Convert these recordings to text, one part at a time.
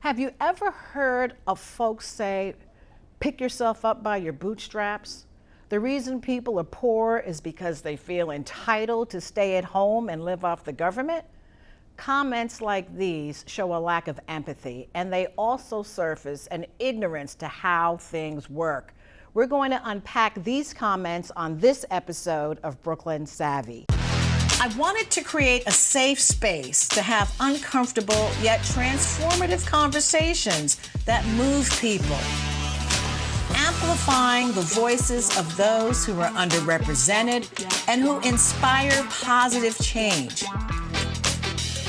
Have you ever heard of folks say, pick yourself up by your bootstraps? The reason people are poor is because they feel entitled to stay at home and live off the government? Comments like these show a lack of empathy, and they also surface an ignorance to how things work. We're going to unpack these comments on this episode of Brooklyn Savvy. I wanted to create a safe space to have uncomfortable yet transformative conversations that move people, amplifying the voices of those who are underrepresented and who inspire positive change.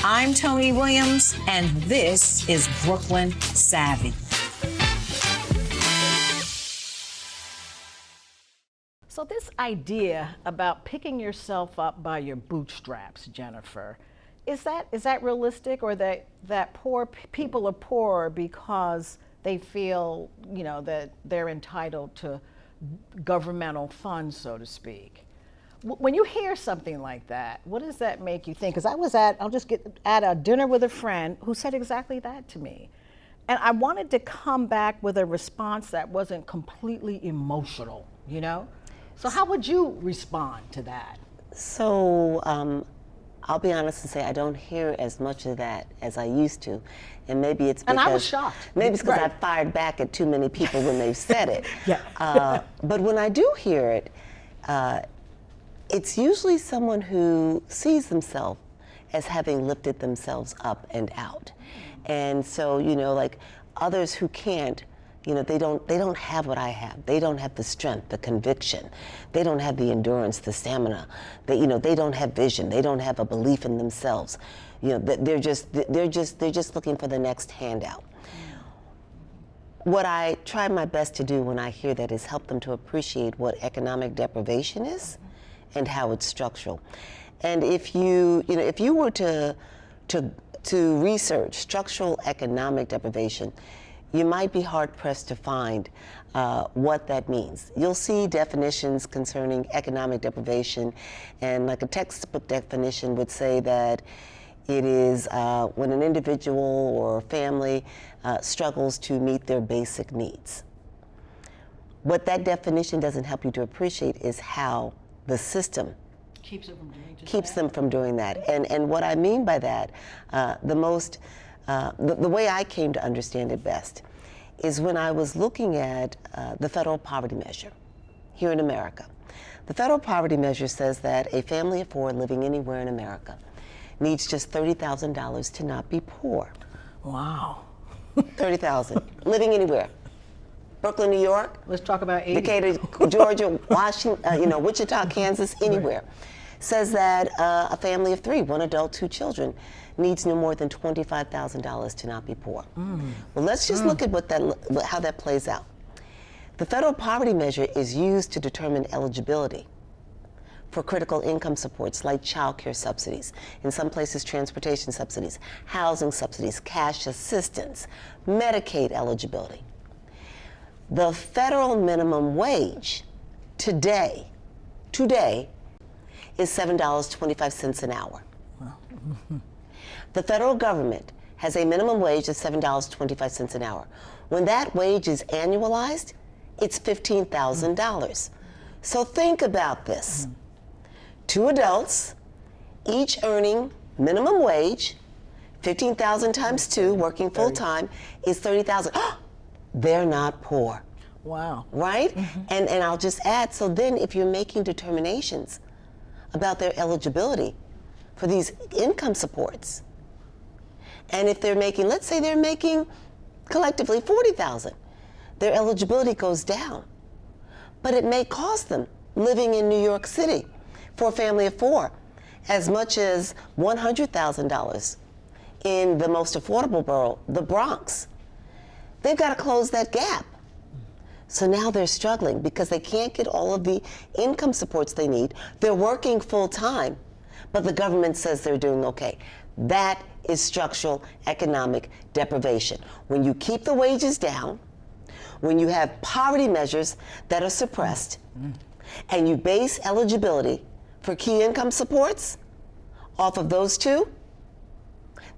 I'm Tony Williams, and this is Brooklyn Savvy. So this idea about picking yourself up by your bootstraps, Jennifer, is that realistic, or that poor people are poor because they feel, that they're entitled to governmental funds, so to speak? When you hear something like that, what does that make you think? Because I was at a dinner with a friend who said exactly that to me. And I wanted to come back with a response that wasn't completely emotional, So how would you respond to that? So I'll be honest and say I don't hear as much of that as I used to. And maybe it's because— And I was shocked. Maybe it's because Right. I fired back at too many people when they've said it. Yeah. But when I do hear it, it's usually someone who sees themselves as having lifted themselves up and out. And so, like others who can't, they don't have what I have. They don't have the strength, the conviction. They don't have the endurance, the stamina. They don't have vision. They don't have a belief in themselves. They're just looking for the next handout. What I try my best to do when I hear that is help them to appreciate what economic deprivation is and how it's structural. And if you were to research structural economic deprivation, you might be hard-pressed to find what that means. You'll see definitions concerning economic deprivation, and like a textbook definition would say that it is when an individual or family struggles to meet their basic needs. What that definition doesn't help you to appreciate is how the system Keeps them from doing that. And what I mean by that, the way I came to understand it best is when I was looking at the federal poverty measure here in America. The federal poverty measure says that a family of four living anywhere in America needs just $30,000 to not be poor. Wow. $30,000, living anywhere. Brooklyn, New York. Let's talk about 80. Decatur, Georgia, Washington, Wichita, Kansas, anywhere. Says that a family of three, one adult, two children, needs no more than $25,000 to not be poor. Well, let's just look at how that plays out. The federal poverty measure is used to determine eligibility for critical income supports like child care subsidies, in some places transportation subsidies, housing subsidies, cash assistance, Medicaid eligibility. The federal minimum wage today is $7.25 an hour. The federal government has a minimum wage of $7.25 an hour. When that wage is annualized, it's $15,000. So think about this. Two adults, each earning minimum wage, 15,000 times two, working full time, is 30,000. They're not poor. Wow. Right? And I'll just add, so then if you're making determinations about their eligibility for these income supports, and if they're making, let's say they're making collectively 40,000, their eligibility goes down. But it may cost them, living in New York City for a family of four, as much as $100,000 in the most affordable borough, the Bronx. They've got to close that gap. So now they're struggling because they can't get all of the income supports they need. They're working full time, but the government says they're doing okay. That is structural economic deprivation. When you keep the wages down, when you have poverty measures that are suppressed, and you base eligibility for key income supports off of those two,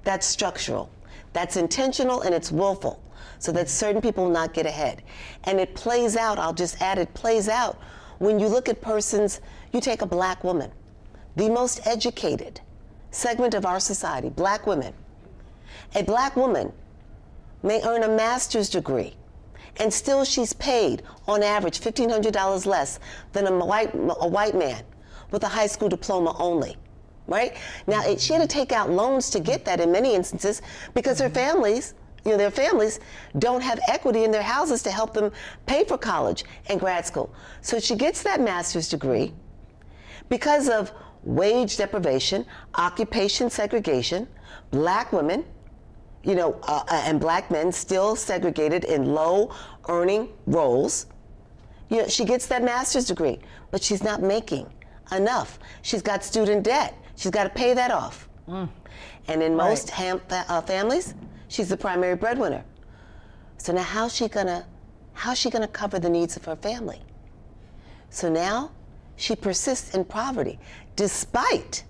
that's structural. That's intentional and it's willful, so that certain people will not get ahead. And it plays out, I'll just add, it plays out when you look at persons, you take a black woman, the most educated segment of our society, black women. A black woman may earn a master's degree, and still she's paid, on average, $1,500 less than a white man with a high school diploma only, right? Now, she had to take out loans to get that in many instances because her families, their families don't have equity in their houses to help them pay for college and grad school. So she gets that master's degree because of wage deprivation, occupation segregation, black women, and black men still segregated in low earning roles. She gets that master's degree, but she's not making enough. She's got student debt. She's got to pay that off. And in most families, she's the primary breadwinner. So now how's she gonna cover the needs of her family? So now she persists in poverty despite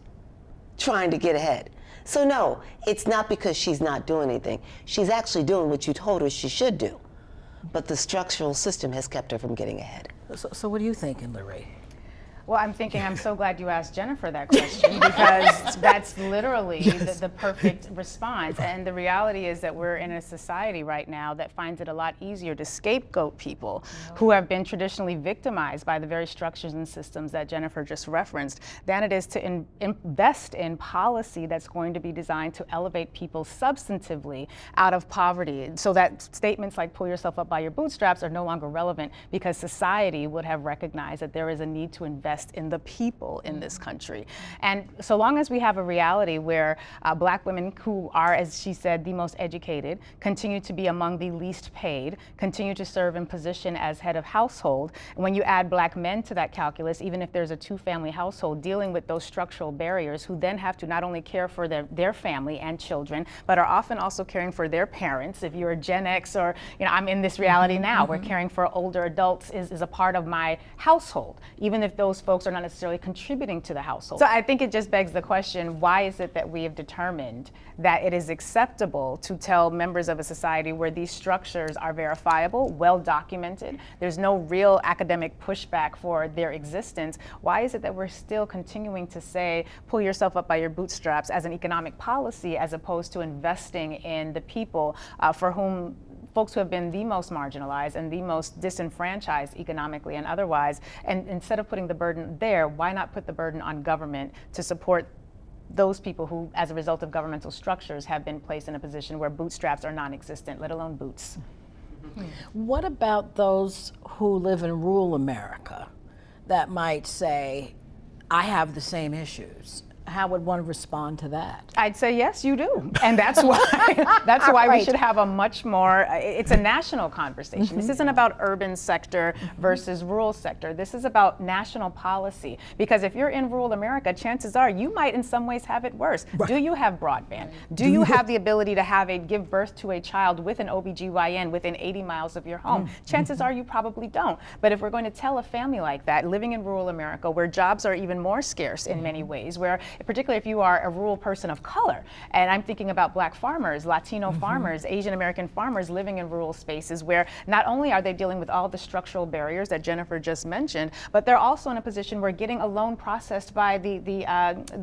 trying to get ahead. So no, it's not because she's not doing anything. She's actually doing what you told her she should do. But the structural system has kept her from getting ahead. So what are you thinking, Larry? Well, I'm thinking, I'm so glad you asked Jennifer that question because that's literally the perfect response. And the reality is that we're in a society right now that finds it a lot easier to scapegoat people who have been traditionally victimized by the very structures and systems that Jennifer just referenced than it is to invest in policy that's going to be designed to elevate people substantively out of poverty, so that statements like pull yourself up by your bootstraps are no longer relevant because society would have recognized that there is a need to invest in the people in this country. And so long as we have a reality where black women who are, as she said, the most educated, continue to be among the least paid, continue to serve in position as head of household, and when you add black men to that calculus, even if there's a two-family household, dealing with those structural barriers, who then have to not only care for their family and children, but are often also caring for their parents. If you're a Gen X or, I'm in this reality now, where caring for older adults is a part of my household, even if those folks are not necessarily contributing to the household. So I think it just begs the question, why is it that we have determined that it is acceptable to tell members of a society where these structures are verifiable, well documented, there's no real academic pushback for their existence, why is it that we're still continuing to say, pull yourself up by your bootstraps as an economic policy, as opposed to investing in the people for whom folks who have been the most marginalized and the most disenfranchised economically and otherwise, and instead of putting the burden there, why not put the burden on government to support those people who, as a result of governmental structures, have been placed in a position where bootstraps are non-existent, let alone boots. What about those who live in rural America that might say, I have the same issues? How would one respond to that? I'd say yes, you do, and that's why we Right. should have a much more. It's a national conversation. This isn't about urban sector versus rural sector. This is about national policy. Because if you're in rural America, chances are you might, in some ways, have it worse. Right. Do you have broadband? Do you have the ability to give birth to a child with an OBGYN within 80 miles of your home? Chances are you probably don't. But if we're going to tell a family like that, living in rural America, where jobs are even more scarce in many ways, where particularly if you are a rural person of color, and I'm thinking about black farmers, Latino farmers, Asian American farmers living in rural spaces where not only are they dealing with all the structural barriers that Jennifer just mentioned, but they're also in a position where getting a loan processed by the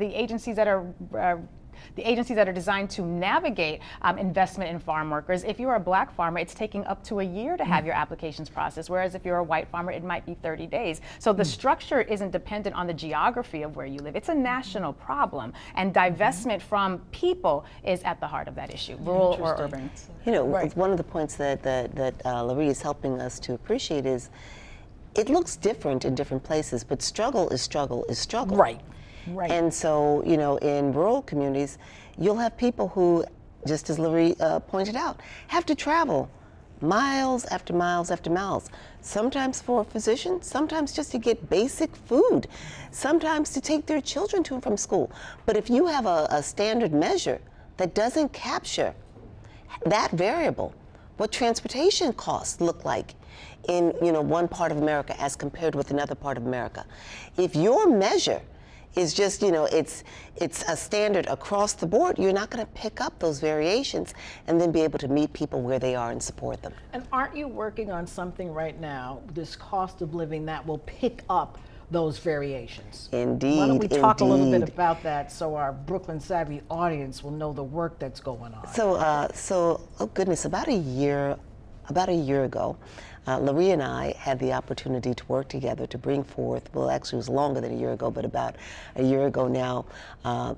agencies that are designed to navigate investment in farm workers. If you're a black farmer, it's taking up to a year to have your applications processed, whereas if you're a white farmer, it might be 30 days. So the structure isn't dependent on the geography of where you live. It's a national problem, and divestment from people is at the heart of that issue, rural or urban. Right. One of the points that Larry is helping us to appreciate is it looks different in different places, but struggle is struggle is struggle. Right. Right. And so, in rural communities, you'll have people who, just as Larry pointed out, have to travel miles after miles after miles, sometimes for a physician, sometimes just to get basic food, sometimes to take their children to and from school. But if you have a standard measure that doesn't capture that variable, what transportation costs look like in one part of America as compared with another part of America, if your measure is just, it's a standard across the board. You're not going to pick up those variations and then be able to meet people where they are and support them. And aren't you working on something right now, this cost of living, that will pick up those variations? Indeed. Why don't we talk a little bit about that so our Brooklyn Savvy audience will know the work that's going on? So, oh goodness, about a year ago, Larry and I had the opportunity to work together to bring forth, well, actually it was longer than a year ago, but about a year ago now,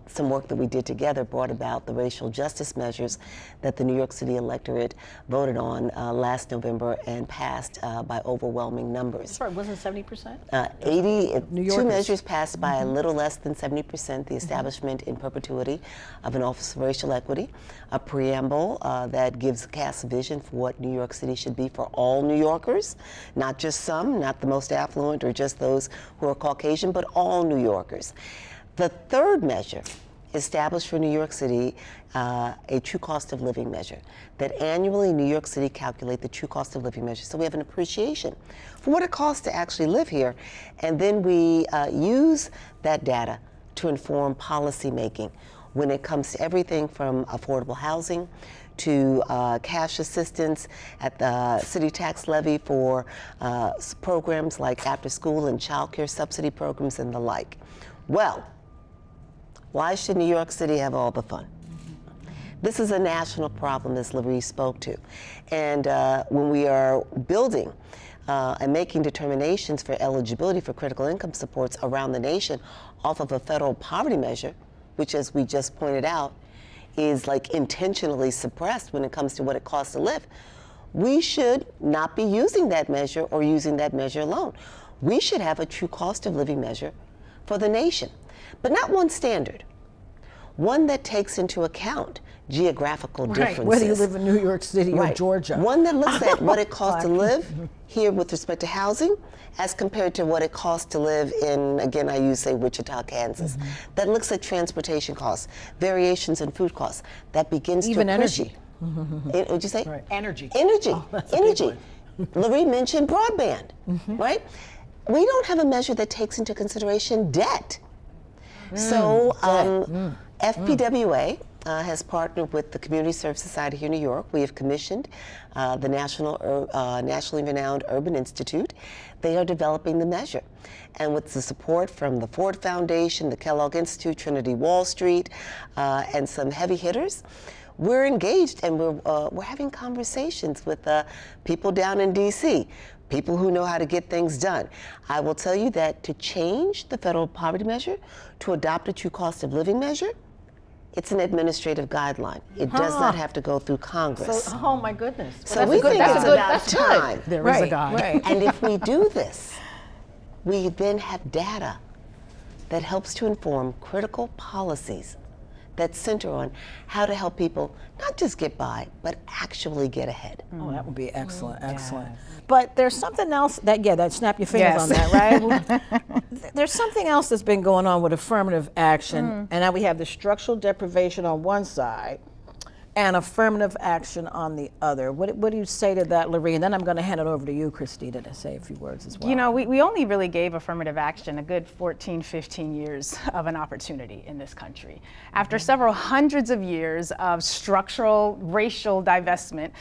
some work that we did together brought about the racial justice measures that the New York City electorate voted on last November and passed by overwhelming numbers. Sorry, wasn't it 70%? 80, New two Yorkers. measures passed by a little less than 70%, the establishment in perpetuity of an Office of Racial Equity, a preamble that casts a vision for what New York City should be for all New Yorkers, not just some, not the most affluent or just those who are Caucasian, but all New Yorkers. The third measure established for New York City a true cost of living measure, that annually New York City calculate the true cost of living measure, so we have an appreciation for what it costs to actually live here, and then we use that data to inform policy making when it comes to everything from affordable housing to cash assistance at the city tax levy for programs like after school and child care subsidy programs and the like. Well, why should New York City have all the fun? This is a national problem, as Larry spoke to. And when we are building and making determinations for eligibility for critical income supports around the nation off of a federal poverty measure, which, as we just pointed out, is like intentionally suppressed when it comes to what it costs to live, we should not be using that measure or using that measure alone. We should have a true cost of living measure for the nation, but not one standard, one that takes into account geographical differences. Whether you live in New York City or Georgia. One that looks at what it costs to live here with respect to housing as compared to what it costs to live in, again, I use, say, Wichita, Kansas. That looks at transportation costs, variations in food costs. That begins even to energy. What'd you say? Right. Energy. Energy. Oh, that's a Energy. big one. Laurie mentioned broadband, right? We don't have a measure that takes into consideration debt. So FPWA has partnered with the Community Service Society here in New York. We have commissioned the nationally renowned Urban Institute. They are developing the measure. And with the support from the Ford Foundation, the Kellogg Institute, Trinity Wall Street, and some heavy hitters, we're engaged and we're having conversations with people down in DC, people who know how to get things done. I will tell you that to change the federal poverty measure, to adopt a true cost of living measure, it's an administrative guideline. It does not have to go through Congress. So, oh my goodness. So we think it's about time. There is a guide. Right. And if we do this, we then have data that helps to inform critical policies that center on how to help people not just get by, but actually get ahead. Oh, that would be excellent, excellent. But there's something else that snap your fingers Yes. on that, right? There's something else that's been going on with affirmative action, and now we have the structural deprivation on one side and affirmative action on the other. What do you say to that, Larry? And then I'm going to hand it over to you, Christina, to say a few words as well. You know, we only really gave affirmative action a good 14, 15 years of an opportunity in this country. After several hundreds of years of structural racial divestment,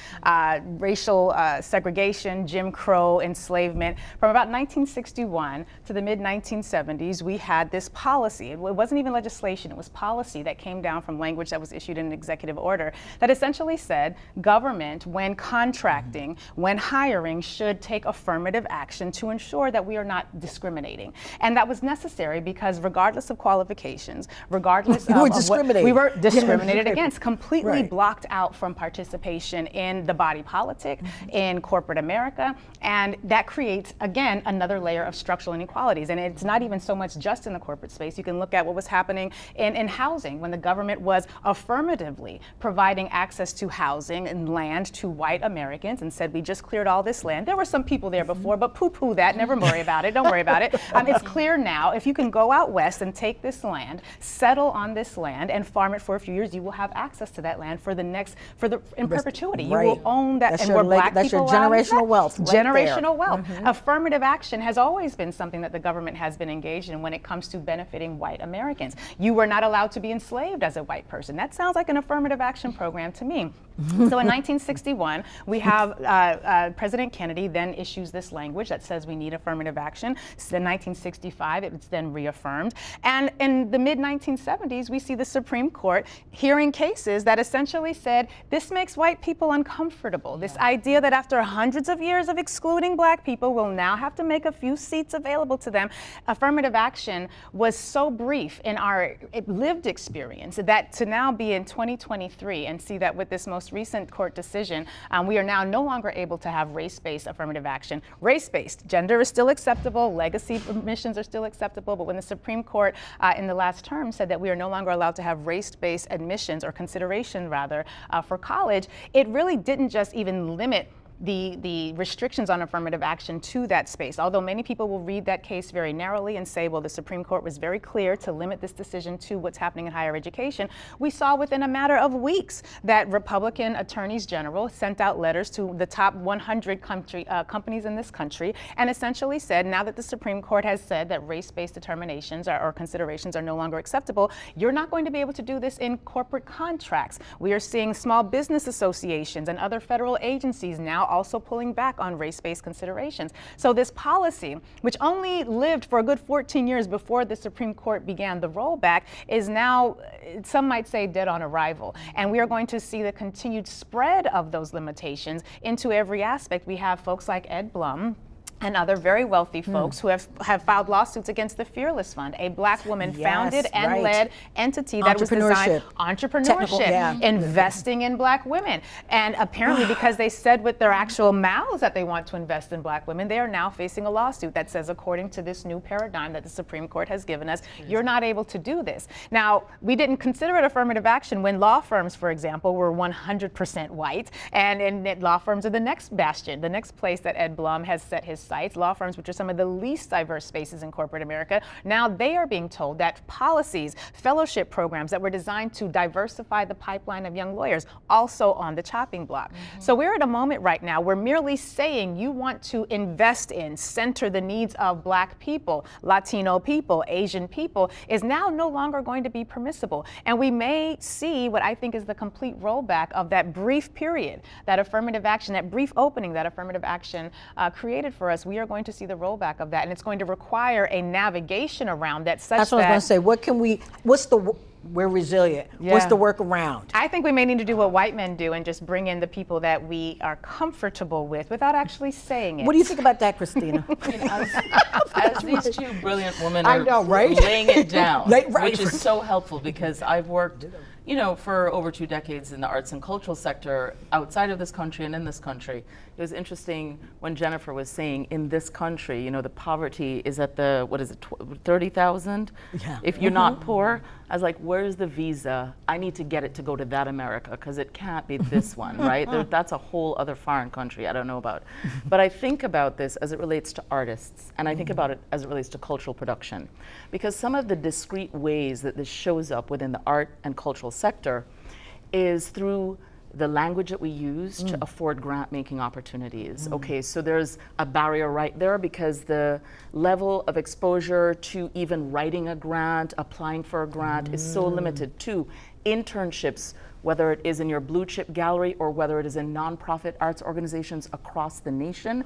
racial segregation, Jim Crow, enslavement, from about 1961 to the mid-1970s, we had this policy. It wasn't even legislation, it was policy that came down from language that was issued in an executive order that essentially said government, when contracting, when hiring, should take affirmative action to ensure that we are not discriminating. And that was necessary because regardless of qualifications, regardless of what we were discriminated against, completely blocked out from participation in the body politic, in corporate America, and that creates, again, another layer of structural inequalities. And it's not even so much just in the corporate space. You can look at what was happening in housing when the government was affirmatively providing providing access to housing and land to white Americans and said, we just cleared all this land. There were some people there before, but poo-poo that, never worry about it, don't worry about it. It's clear now. If you can go out west and take this land, settle on this land, and farm it for a few years, you will have access to that land in perpetuity. Right. You will own that, That's and your where black that's your people allow generational wealth. Right generational there. wealth. Affirmative action has always been something that the government has been engaged in when it comes to benefiting white Americans. You were not allowed to be enslaved as a white person. That sounds like an affirmative action program to me. So in 1961, we have President Kennedy then issues this language that says we need affirmative action. So in 1965, it's then reaffirmed. And in the mid-1970s, we see the Supreme Court hearing cases that essentially said, this makes white people uncomfortable. This idea that after hundreds of years of excluding black people, we'll now have to make a few seats available to them. Affirmative action was so brief in our lived experience that to now be in 2023 and see that with this most recent court decision, we are now no longer able to have race-based affirmative action. Race-based, gender is still acceptable, legacy admissions are still acceptable, but when the Supreme Court in the last term said that we are no longer allowed to have race-based admissions or consideration rather for college, it really didn't just even limit the restrictions on affirmative action to that space. Although many people will read that case very narrowly and say, well, the Supreme Court was very clear to limit this decision to what's happening in higher education. We saw within a matter of weeks that Republican attorneys general sent out letters to the top 100 companies in this country and essentially said, now that the Supreme Court has said that race-based determinations or considerations are no longer acceptable, you're not going to be able to do this in corporate contracts. We are seeing small business associations and other federal agencies now also pulling back on race-based considerations. So this policy, which only lived for a good 14 years before the Supreme Court began the rollback, is now, some might say, dead on arrival. And we are going to see the continued spread of those limitations into every aspect. We have folks like Ed Blum and other very wealthy folks who have filed lawsuits against the Fearless Fund, a black woman founded and led entity that was designed entrepreneurship, investing in black women. And apparently because they said with their actual mouths that they want to invest in black women, they are now facing a lawsuit that says, according to this new paradigm that the Supreme Court has given us, you're not able to do this. Now, we didn't consider it affirmative action when law firms, for example, were 100% white, and law firms are the next bastion, the next place that Ed Blum has set his sights. Law firms, which are some of the least diverse spaces in corporate America, now they are being told that policies, fellowship programs that were designed to diversify the pipeline of young lawyers, also on the chopping block. So we're at a moment right now where merely saying you want to invest in, center the needs of black people, Latino people, Asian people, is now no longer going to be permissible. And we may see what I think is the complete rollback of that brief period, that affirmative action, that brief opening that affirmative action created for us. We are going to see the rollback of that, and it's going to require a navigation around that such That's what I was going to say. We're resilient. Yeah. What's the workaround? I think we may need to do what white men do and just bring in the people that we are comfortable with without actually saying it. What do you think about that, Christina? As these two brilliant women I are know, right? laying it down, Right. which is so helpful because I've worked, for over 2 decades in the arts and cultural sector outside of this country and in this country. It was interesting when Jennifer was saying in this country, the poverty is at the, 30,000? Yeah. If you're not poor, I was like, where's the visa? I need to get it to go to that America because it can't be this one, right? That's a whole other foreign country I don't know about. But I think about this as it relates to artists, and I think about it as it relates to cultural production. Because some of the discrete ways that this shows up within the art and cultural sector is through the language that we use to afford grant-making opportunities. Okay, so there's a barrier right there because the level of exposure to even writing a grant, applying for a grant is so limited to internships, whether it is in your blue chip gallery or whether it is in nonprofit arts organizations across the nation,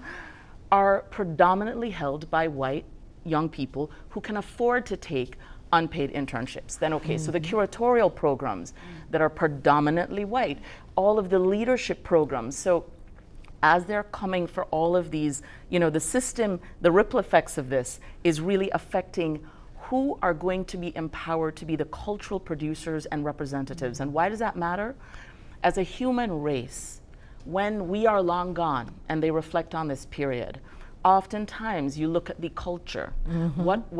are predominantly held by white young people who can afford to take unpaid internships. Then so the curatorial programs that are predominantly white, all of the leadership programs. So as they're coming for all of these, the system, the ripple effects of this is really affecting who are going to be empowered to be the cultural producers and representatives. And why does that matter? As a human race, when we are long gone, and they reflect on this period, oftentimes you look at the culture. What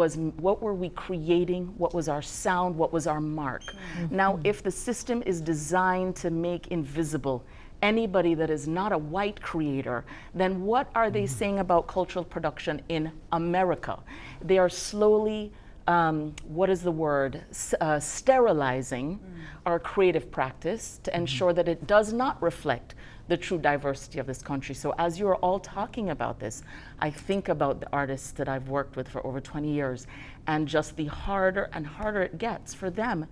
were we creating? What was our sound? What was our mark? Now, if the system is designed to make invisible anybody that is not a white creator, then what are they saying about cultural production in America? They are slowly, what is the word, sterilizing our creative practice to ensure that it does not reflect the true diversity of this country. So as you're all talking about this, I think about the artists that I've worked with for over 20 years, and just the harder and harder it gets for them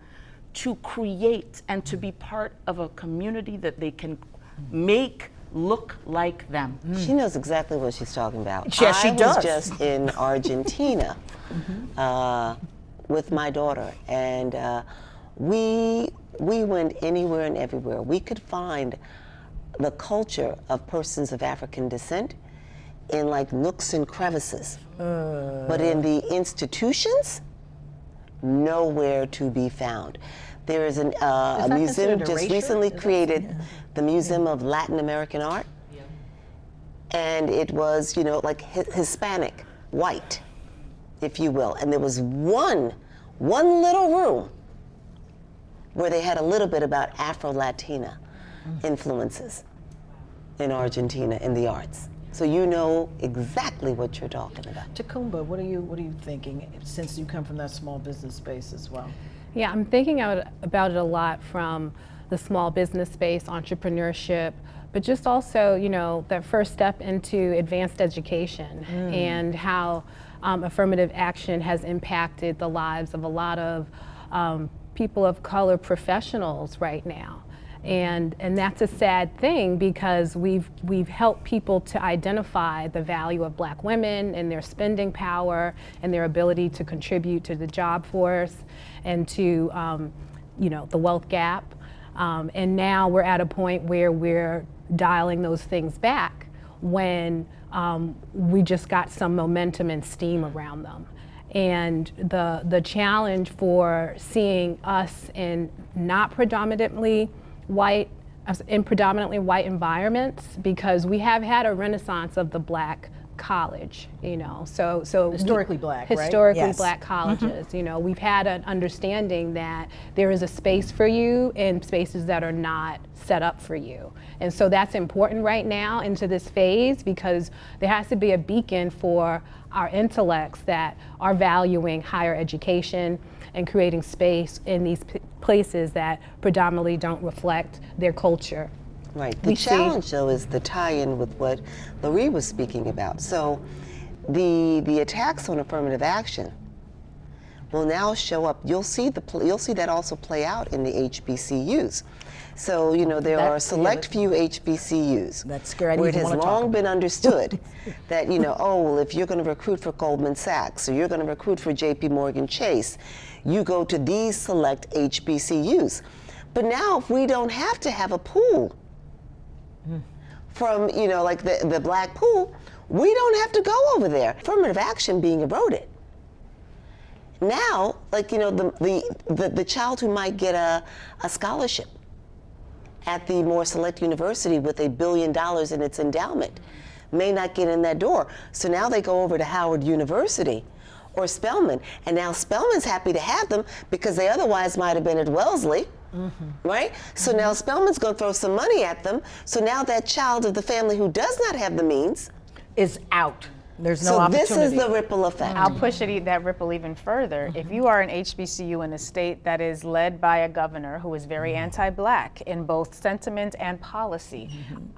to create and to be part of a community that they can make look like them. She knows exactly what she's talking about. Yes, she does. I was just in Argentina with my daughter, and we went anywhere and everywhere. We could find the culture of persons of African descent in like nooks and crevices. But in the institutions, nowhere to be found. There is a museum considered just erasure? recently created, the Museum of Latin American Art. And it was, like Hispanic, white, if you will. And there was one little room where they had a little bit about Afro-Latina influences in Argentina in the arts. So you know exactly what you're talking about. Takumba, what are you thinking, since you come from that small business space as well? Yeah, I'm thinking about it a lot from the small business space, entrepreneurship, but just also, that first step into advanced education and how affirmative action has impacted the lives of a lot of people of color professionals right now. And that's a sad thing, because we've helped people to identify the value of Black women and their spending power and their ability to contribute to the job force and to the wealth gap. And now we're at a point where we're dialing those things back when we just got some momentum and steam around them. And the challenge for seeing us in not predominantly white, in predominantly white environments, because we have had a renaissance of the Black college, so Historically Black, right? historically Yes. Black colleges. We've had an understanding that there is a space for you in spaces that are not set up for you, and so that's important right now into this phase, because there has to be a beacon for our intellects that are valuing higher education and creating space in these places that predominantly don't reflect their culture. Right. The We see- challenge, though, is the tie-in with what Laurie was speaking about. So the attacks on affirmative action will now show up. You'll see that also play out in the HBCUs. So, there are a select few HBCUs That's scary. I didn't where it even has wanna talk long been understood that, if you're going to recruit for Goldman Sachs or you're going to recruit for JP Morgan Chase, you go to these select HBCUs. But now, if we don't have to have a pool from, like the Black pool, we don't have to go over there. Affirmative action being eroded. Now, like, the child who might get a scholarship at the more select university with $1 billion in its endowment may not get in that door. So now they go over to Howard University or Spelman, and now Spelman's happy to have them because they otherwise might have been at Wellesley, right? So now Spelman's going to throw some money at them. So now that child of the family who does not have the means Is out. There's no so opportunity. this is the ripple effect. I'll push that ripple even further. If you are an HBCU in a state that is led by a governor who is very anti-Black in both sentiment and policy,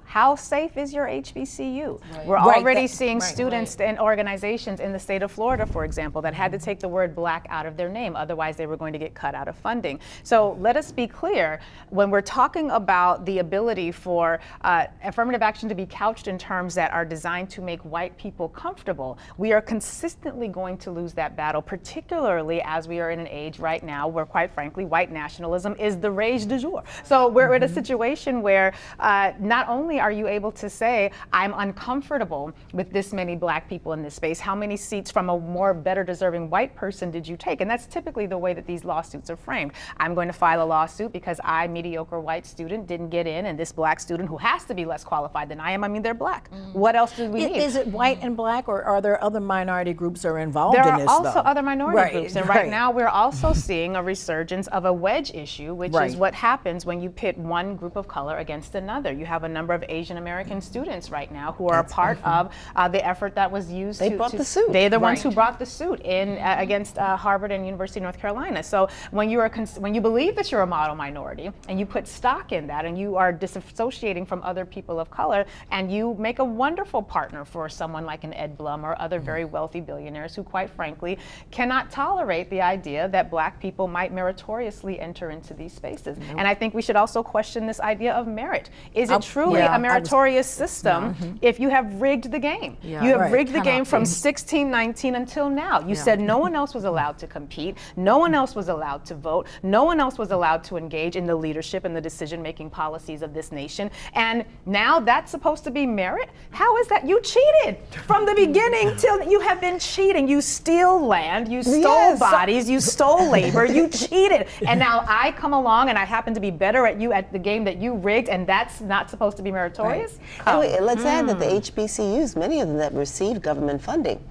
how safe is your HBCU? We're already seeing students and organizations in the state of Florida, for example, that had to take the word Black out of their name. Otherwise, they were going to get cut out of funding. So let us be clear, when we're talking about the ability for affirmative action to be couched in terms that are designed to make white people comfortable, we are consistently going to lose that battle, particularly as we are in an age right now where, quite frankly, white nationalism is the rage du jour. So we're in a situation where not only are you able to say, I'm uncomfortable with this many Black people in this space, how many seats from a more better deserving white person did you take? And that's typically the way that these lawsuits are framed. I'm going to file a lawsuit because I, mediocre white student, didn't get in, and this Black student who has to be less qualified than I am, they're Black. What else do we need? Is it white and Black? Black, or are there other minority groups that are involved There in are this, also though? other minority groups, and right now we're also seeing a resurgence of a wedge issue, which is what happens when you pit one group of color against another. You have a number of Asian American students right now who are a part of the effort that was used. They brought the suit. They're the ones who brought the suit in against Harvard and University of North Carolina. So when you believe that you're a model minority and you put stock in that, and you are disassociating from other people of color, and you make a wonderful partner for someone like an Ed Blum or other very wealthy billionaires who, quite frankly, cannot tolerate the idea that Black people might meritoriously enter into these spaces. And I think we should also question this idea of merit. Is it truly a meritorious system if you have rigged the game? You have rigged the game from 1619 until now. You said no one else was allowed to compete, no one else was allowed to vote, no one else was allowed to engage in the leadership and the decision-making policies of this nation. And now that's supposed to be merit? How is that? You cheated from the beginning till you have been cheating. You steal land, you stole bodies, you stole labor, you cheated. And now I come along and I happen to be better at you at the game that you rigged, and that's not supposed to be meritorious? Anyway, let's add that the HBCUs, many of them that receive government funding,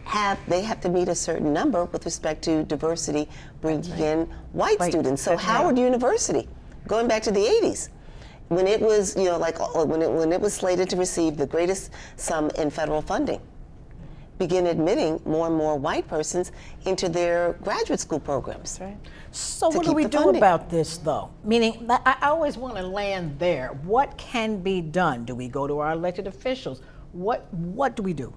have to meet a certain number with respect to diversity, bringing in white students. So Howard University, going back to the 80s, when it was, when it was slated to receive the greatest sum in federal funding, begin admitting more and more white persons into their graduate school programs. Right. So what do we do about this, though? Meaning, I always want to land there. What can be done? Do we go to our elected officials? What do we do?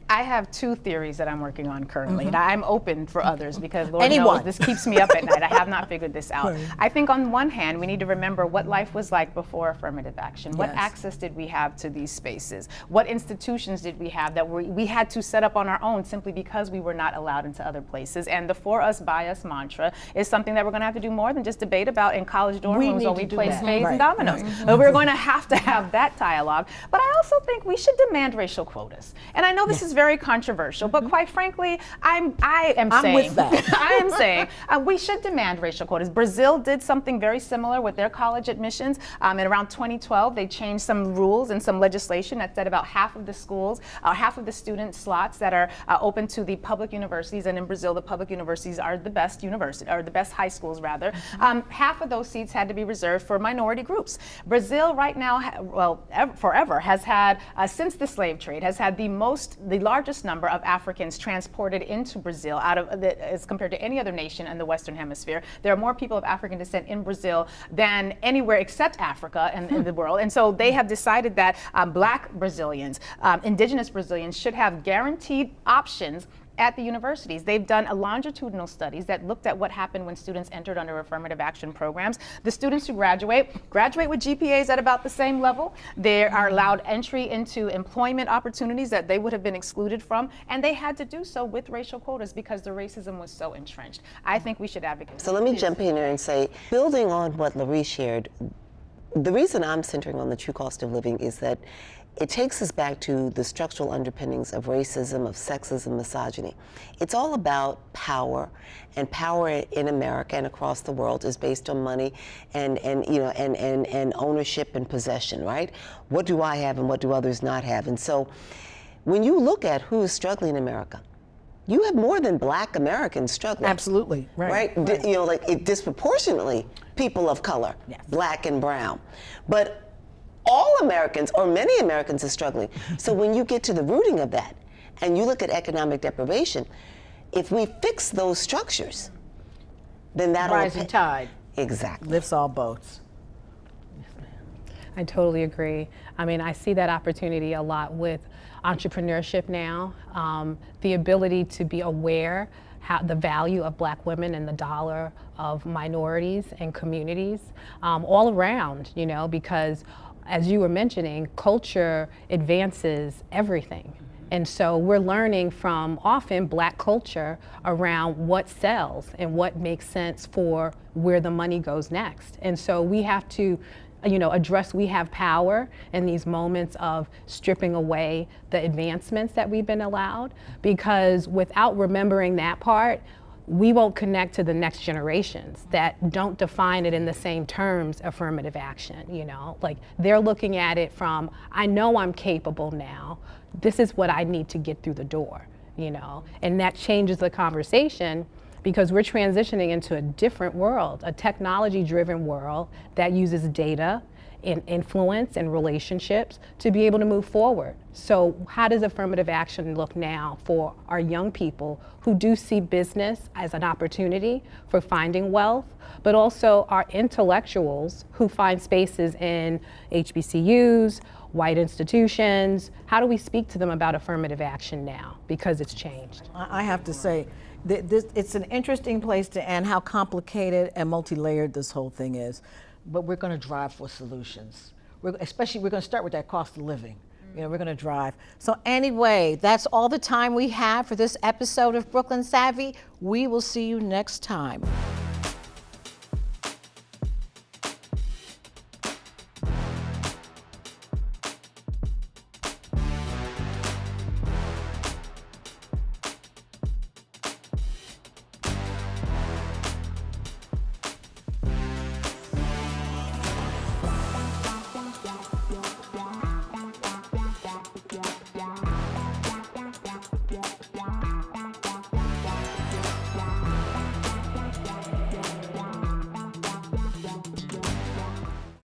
I have two theories that I'm working on currently, and I'm open for others because Lord knows this keeps me up at night. I have not figured this out. I think on one hand, we need to remember what life was like before affirmative action. What access did we have to these spaces? What institutions did we have that we had to set up on our own simply because we were not allowed into other places? And the for us, by us mantra is something that we're going to have to do more than just debate about in college dorm rooms while we play spades and dominoes. We're going to have that dialogue. But I also think we should demand racial quotas. And I know this is very controversial, but quite frankly, I'm with that. I am saying we should demand racial quotas. Brazil did something very similar with their college admissions. In around 2012, they changed some rules and some legislation that said about half of the schools, half of the student slots that are open to the public universities, and in Brazil, the public universities are the best high schools rather. Half of those seats had to be reserved for minority groups. Brazil right now, forever has had, since the slave trade, has had the largest number of Africans transported into Brazil as compared to any other nation in the Western Hemisphere. There are more people of African descent in Brazil than anywhere except Africa in the world. And so they have decided that Black Brazilians, indigenous Brazilians should have guaranteed options at the universities. They've done longitudinal studies that looked at what happened when students entered under affirmative action programs. The students who graduate with GPAs at about the same level. They are allowed entry into employment opportunities that they would have been excluded from, and they had to do so with racial quotas because the racism was so entrenched. I think we should advocate. So let me jump in there and say, building on what Laurie shared, the reason I'm centering on the true cost of living is that it takes us back to the structural underpinnings of racism, of sexism, misogyny. It's all about power, and power in America and across the world is based on money and ownership and possession, right? What do I have and what do others not have? And so when you look at who is struggling in America, you have more than Black Americans struggling. Absolutely, right. Disproportionately people of color, Black and brown. But all Americans, or many Americans, are struggling. So when you get to the rooting of that, and you look at economic deprivation, if we fix those structures, then that'll rising tide exactly lifts all boats. I totally agree. I mean, I see that opportunity a lot with entrepreneurship now, the ability to be aware the value of Black women and the dollar of minorities and communities all around, because as you were mentioning, culture advances everything. And so we're learning from often Black culture around what sells and what makes sense for where the money goes next. And so we have to address we have power in these moments of stripping away the advancements that we've been allowed, because without remembering that part, we won't connect to the next generations that don't define it in the same terms, affirmative action, you know? Like, they're looking at it from, I know I'm capable now, this is what I need to get through the door, you know? And that changes the conversation because we're transitioning into a different world, a technology-driven world that uses data and influence and relationships to be able to move forward. So how does affirmative action look now for our young people who do see business as an opportunity for finding wealth, but also our intellectuals who find spaces in HBCUs, white institutions? How do we speak to them about affirmative action now because it's changed? I have to say, it's an interesting place to end, how complicated and multi-layered this whole thing is. But we're going to drive for solutions. We're going to start with that cost of living. You know, we're going to drive. So anyway, that's all the time we have for this episode of Brooklyn Savvy. We will see you next time.